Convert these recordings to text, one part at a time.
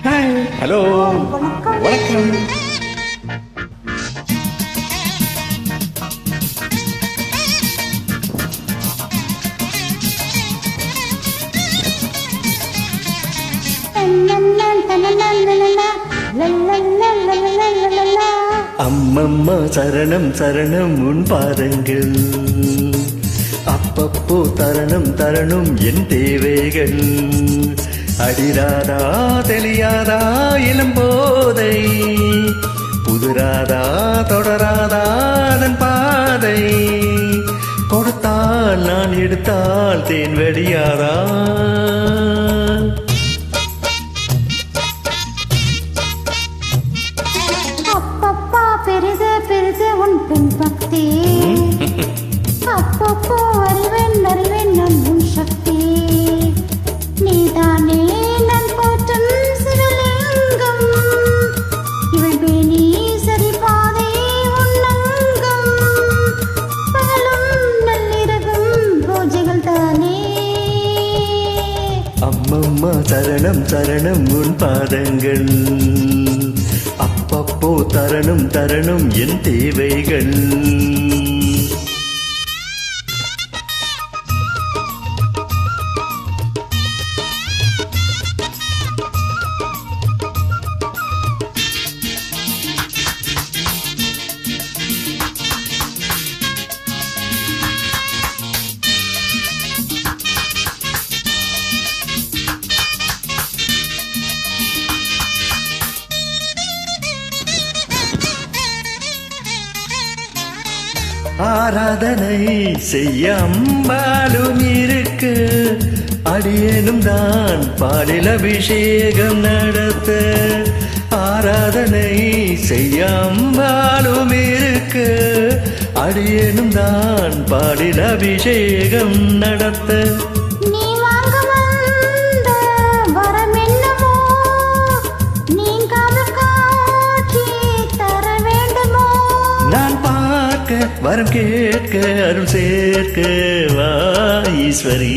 Hi, hello, வணக்கம். அம்மம்மா சரணம் சரணம் உன் பாதங்கள், அப்பப்போ தரணம் தரணும் என் தேவைகள். அடிராதா தெளியாதா இளம்போதை, புதுராதா தொடராதா அதன் பாதை. கொடுத்தால் நான் எடுத்தால் தேன் வெடியாதா. பெரிது பெரிது உன் பெண் பக்தி, அப்பப்போ அறிவேன் அறிவேன் நான் உன் சக்தி. நீதானே நான் போற்றும் சிவலிங்கம், இவள் பேணி சரி பாதை உன்னங்கம். பகலும் நள்ளிரவும் பூஜைகள் தானே. அம்மம்மா சரணம் சரணம் உன் பாதங்கள், அப்பப்போ தரணும் தரணும் என் தேவைகள். ஆராதனை செய்ய அம்பாலும் இருக்கு, அடியேனும் தான் பாலில் அபிஷேகம் நடத்த. ஆராதனை செய்ய அம்பாலும் இருக்கு, அடியேனும் தான் பாலில் அபிஷேகம் நடத்த. வரம் கேட்க அருள் சேர்க்க வா ஈஸ்வரி.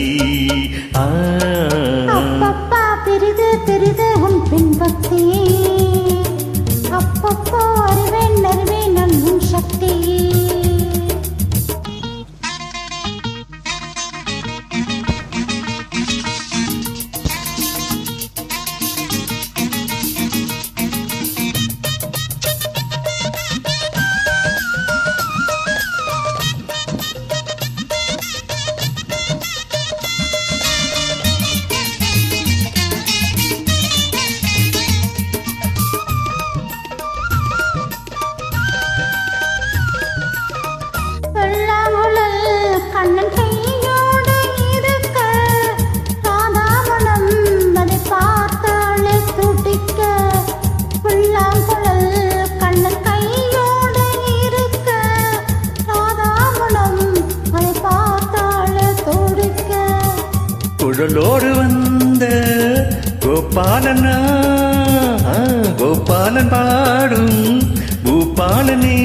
அப்பப்பா பெரிது பெரிது உன் பெண் பக்தி, அப்பப்போ அறிவேன் அறிவேன் நான் உன் சக்தி. கண்ணன் கையோடு இருக்க, ராதாமணம் அதை பார்த்தாலே துடிக்க. புல்லாங்குழல் கண்ணன் கையோடு இருக்க, ராதாமணம் அதை பார்த்தாலே துடிக்க. குழலோடு வந்த கோபாலனா, கோபாலன் பாடும் பூபாலனே.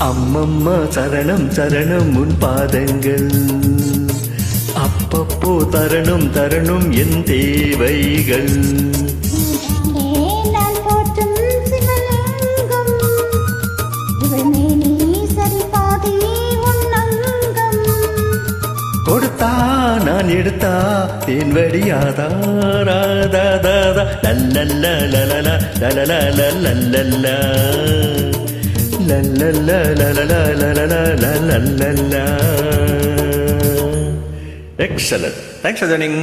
அம்மம்மா சரணம் சரணம் உன் பாதங்கள், அப்பப்போ தரணும் தரணும் என் தேவைகள். நான் போற்றும் சிவலிங்கம், இவள் மேனி சரி பாதை உன்னங்கம். கொடுத்தா நான் எடுத்தா தேன் வடியாதா. ராதா தாதா லல்லல்லா லலலா லலலா லல்லல்லா la la la la la la la la la la la la. Excellent. Thanks for joining.